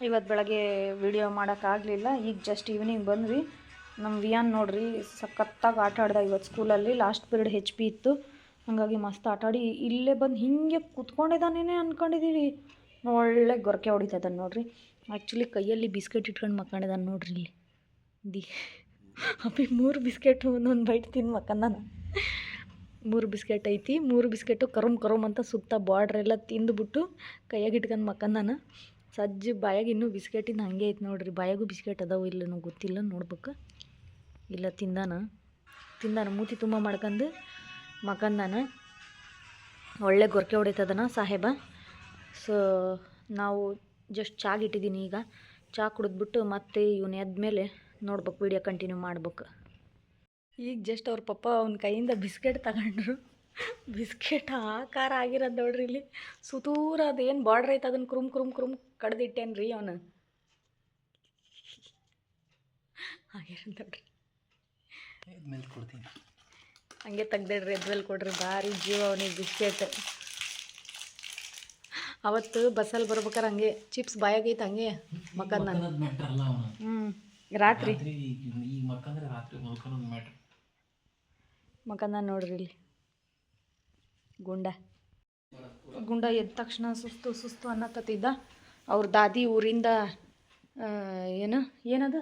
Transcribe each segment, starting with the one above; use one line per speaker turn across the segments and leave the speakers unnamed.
ಇವತ್ತು ಬೆಳಗ್ಗೆ ವಿಡಿಯೋ ಮಾಡೋಕ್ಕಾಗಲಿಲ್ಲ. ಈಗ ಜಸ್ಟ್ ಈವ್ನಿಂಗ್ ಬಂದ್ವಿ. ನಮ್ಮ ವಿಯಾನ್ ನೋಡ್ರಿ ಸಖತ್ತಾಗಿ ಆಟ ಆಡ್ದ ಇವತ್ತು ಸ್ಕೂಲಲ್ಲಿ. ಲಾಸ್ಟ್ ಪೀರಿಯಡ್ HP ಇತ್ತು, ಹಾಗಾಗಿ ಮಸ್ತ್ ಆಟ ಆಡಿ ಇಲ್ಲೇ ಬಂದು ಹಿಂಗೆ ಕುತ್ಕೊಂಡಿದ್ದಾನೇನೆ ಅಂದ್ಕೊಂಡಿದ್ದೀವಿ. ಒಳ್ಳೆ ಗೊರಕೆ ಹೊಡಿತದ ನೋಡ್ರಿ. ಆ್ಯಕ್ಚುಲಿ ಕೈಯಲ್ಲಿ ಬಿಸ್ಕೆಟ್ ಇಟ್ಕೊಂಡು ಮಕ್ಕೊಂಡಿದ್ದಾನೆ ನೋಡ್ರಿ ಇಲ್ಲಿ ಅಪ್ಪಿ 3 ಬಿಸ್ಕೆಟು ಒಂದೊಂದು ಬೈಟ್ ತಿಂದು ಮಕ್ಕಂದಾನ. 3 ಬಿಸ್ಕೆಟ್ ಐತಿ. 3 ಬಿಸ್ಕೆಟು ಕರುಮ್ ಅಂತ ಸುತ್ತ ಬಾರ್ಡ್ರೆಲ್ಲ ತಿಂದುಬಿಟ್ಟು ಕೈಯಾಗಿ ಇಟ್ಕೊಂಡು ಮಕ್ಕಂದಾನ. ಸಜ್ಜು ಬಾಯಾಗ ಇನ್ನೂ ಬಿಸ್ಕೆಟಿಂದ ಹಾಗೆ ಐತೆ ನೋಡ್ರಿ. ಬಾಯಾಗೂ ಬಿಸ್ಕೆಟ್ ಅದಾವು ಇಲ್ಲ ನನಗೆ ಗೊತ್ತಿಲ್ಲ, ನೋಡ್ಬೇಕು. ಇಲ್ಲ ತಿಂದಾನ ಮೂತಿ ತುಂಬ ಮಾಡ್ಕೊಂಡು ಮಕ್ಕಂದಾನ. ಒಳ್ಳೆ ಗೊರಕೆ ಹೊಡಿತದನ ಸಾಹೇಬ. ಸೊ ನಾವು ಜಸ್ಟ್ ಚಾಗೆ ಇಟ್ಟಿದ್ದೀನಿ. ಈಗ ಚಹಾ ಕುಡಿದ್ಬಿಟ್ಟು ಮತ್ತೆ ಇವನು ಎದ್ಮೇಲೆ ನೋಡ್ಬೇಕು, ವೀಡಿಯೋ ಕಂಟಿನ್ಯೂ ಮಾಡ್ಬೇಕು. ಈಗ ಜಸ್ಟ್ ಅವ್ರ ಪಪ್ಪ ಅವ್ನ ಕೈಯಿಂದ ಬಿಸ್ಕೆಟ್ ತಗೊಂಡ್ರು. ಬಿಸ್ಕೆಟ್ ಆಕಾರ ಆಗಿರೋದು ನೋಡ್ರಿ ಇಲ್ಲಿ. ಸುತೂರ ಅದೇನು ಬಾರ್ಡ್ರ್ ಐತೆ ಅದನ್ನು ಕುರುಮ್ ಕಡ್ದಿಟ್ಟೇನು ರೀ ಅವನು. ಆಗಿರೋದು ನೋಡ್ರಿ. ಹಂಗೆ ತೆಗ್ದೇಳ್ರಿ, ಎದ್ಮೇಲೆ ಕೊಡ್ರಿ. ಭಾರಿ ಜೀವ ಅವನಿಗೆ ಬಿಸ್ಕೆಟ್. ಅವತ್ತು ಬಸ್ಸಲ್ಲಿ ಬರ್ಬೇಕಾರೆ ಹಂಗೆ ಚಿಪ್ಸ್ ಬಾಯಾಗೈತೆ ಹಂಗೆ ಮಕ್ಕಂದ ರಾತ್ರಿ ಮಕ್ಕಂದ ನೋಡ್ರಿ ಇಲ್ಲಿ. ಗುಂಡ ಎದ್ದ ತಕ್ಷಣ ಸುಸ್ತು ಅನ್ನಕತ್ತಿದ್ದ. ಅವ್ರ ದಾದಿ ಊರಿಂದ ಏನದು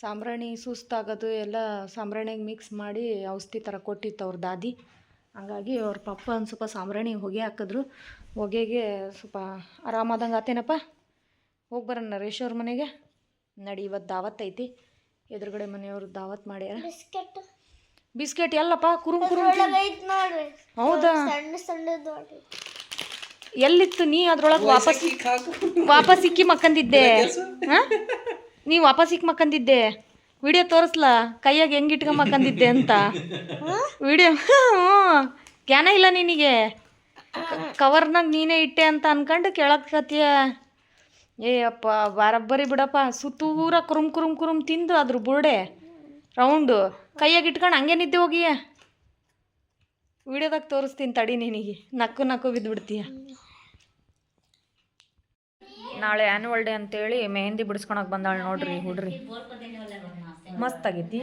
ಸಾಂಬ್ರಾಣಿ ಸುಸ್ತಾಗೋದು ಎಲ್ಲ ಸಾಂಬ್ರಾಣಿಗೆ ಮಿಕ್ಸ್ ಮಾಡಿ ಔಷಧಿ ಥರ ಕೊಟ್ಟಿತ್ತು ಅವ್ರ ದಾದಿ. ಹಂಗಾಗಿ ಅವ್ರ ಪಪ್ಪ ಒಂದು ಸ್ವಲ್ಪ ಸಾಂಬ್ರಾಣಿ ಹೊಗೆ ಹಾಕಿದ್ರು. ಹೊಗೆಗೆ ಸ್ವಲ್ಪ ಆರಾಮಾದಂಗೆ ಆತೇನಪ್ಪ. ಹೋಗಿ ಬರೋಣ ರೇಷ್ ಅವ್ರ ಮನೆಗೆ ನಡಿ. ಇವತ್ತು ದಾವತ್ ಐತಿ, ಎದುರುಗಡೆ ಮನೆಯವ್ರು ದಾವತ್ ಮಾಡ್ಯಾರ. ಬಿಸ್ಕೆಟ್ ಎಲ್ಲಪ್ಪ ಕುರುಮ್ ಹೌದಾ? ಎಲ್ಲಿತ್ತು ನೀ ಅದ್ರೊಳಗೆ ವಾಪಸ್ ಇಕ್ಕಿ ಮಕ್ಕಂದಿದ್ದೆ? ನೀ ವಾಪಸ್ ಇಕ್ಕಿ ಮಕ್ಕಂದಿದ್ದೆ. ವಿಡಿಯೋ ತೋರಿಸ್ಲಾ ಕೈಯಾಗ ಹೆಂಗೆ ಇಟ್ಕೊಂಡು ಮಕ್ಕಂದಿದ್ದೆ ಅಂತ ವಿಡಿಯೋ? ಜ್ಞಾನ ಇಲ್ಲ ನಿನಗೆ. ಕವರ್ನಾಗ ನೀನೇ ಇಟ್ಟೆ ಅಂತ ಅನ್ಕೊಂಡು ಕೇಳಕತ್ತೀಯ. ಏ ಅಪ್ಪ ಬರಬ್ಬರಿ ಬಿಡಪ್ಪ. ಸುತ್ತೂರ ಕುರುಮ್ ತಿಂದು ಅದ್ರ ಬುರ್ಡೆ ರೌಂಡು ಕೈಯಾಗ ಇಟ್ಕೊಂಡು ಹಂಗೆ ನಿದ್ದೆ ಹೋಗಿಯ. ವಿಡಿಯೋದಾಗ ತೋರಿಸ್ತೀನಿ ತಡಿ ನಿನಗೆ. ನಕ್ಕು ಬಿದ್ದುಬಿಡ್ತೀಯ. ನಾಳೆ ಆ್ಯನ್ಯುವಲ್ ಡೇ ಅಂತೇಳಿ ಮೆಹಂದಿ ಬಿಡಿಸ್ಕೊಳಕ್ಕೆ ಬಂದಾಳೆ ನೋಡ್ರಿ ಹುಡ್ರಿ. ಮಸ್ತ್ ಆಗೈತಿ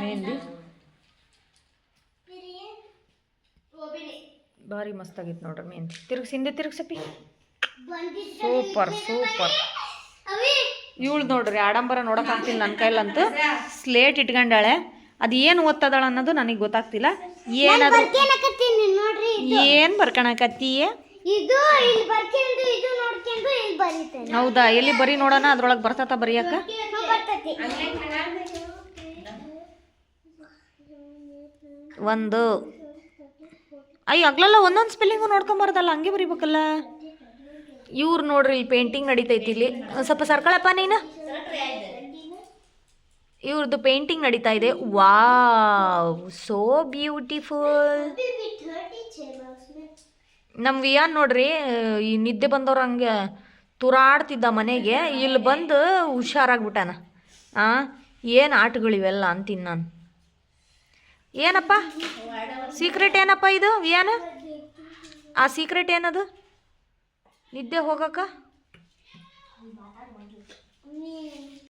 ಮೆಹಂದಿ, ಭಾರಿ ಮಸ್ತ್ ಆಗೈತಿ ನೋಡ್ರಿ ಮೆಹಂದಿ. ತಿರ್ಗ್ಸಪ್ಪಿ. ಸೂಪರ್. ಇವಳು ನೋಡ್ರಿ ಆಡಂಬರ ನೋಡಕ್ ಆಗ್ತಿಲ್ಲ ನನ್ನ ಕೈಲಂತೂ. ಸ್ಲೇಟ್ ಇಟ್ಕೊಂಡಾಳೆ. ಅದು ಏನು ಓದ್ತದಾಳ ಅನ್ನೋದು ನನಗೆ ಗೊತ್ತಾಗ್ತಿಲ್ಲ. ಏನು ಬರ್ಕೊಳಕತ್ತೀಯ? ಹೌದಾ? ಎಲ್ಲಿ ಬರೀ ನೋಡೋಣ, ಅದ್ರೊಳಗೆ ಬರ್ತತ ಬರಿಯಕ್ಕ? ಒಂದು ಅಗ್ಲಲ್ಲ ಒಂದೊಂದು ಸ್ಪೆಲ್ಲಿಂಗು ನೋಡ್ಕೊಂಬಾರ್ದಲ್ಲ, ಹಂಗೆ ಬರಿಬೇಕಲ್ಲ. ಇವ್ರು ನೋಡ್ರಿ ಇಲ್ಲಿ ಪೇಂಟಿಂಗ್ ನಡೀತೈತಿ. ಇಲ್ಲಿ ಸ್ವಲ್ಪ ಸರ್ಕಳಪ್ಪ ನೀನು. ಇವ್ರದ್ದು ಪೇಂಟಿಂಗ್ ನಡೀತಾ ಇದೆ. Wow, so beautiful. ನಮ್ಮ ವಿಯಾನ್ ನೋಡ್ರಿ ಈ ನಿದ್ದೆ ಬಂದವ್ರು ಹಂಗೆ ತುರಾಡ್ತಿದ್ದ ಮನೆಗೆ. ಇಲ್ಲಿ ಬಂದು ಹುಷಾರಾಗ್ಬಿಟ್ಟಾನ. ಏನು ಆಟಗಳಿವೆಲ್ಲ ಅಂತೀನಿ ನಾನು. ಏನಪ್ಪ ಸೀಕ್ರೆಟ್? ಏನಪ್ಪ ಇದು ವಿಯಾನ? ಆ ಸೀಕ್ರೆಟ್ ಏನದು? ನಿದ್ದೆ ಹೋಗಕ್ಕ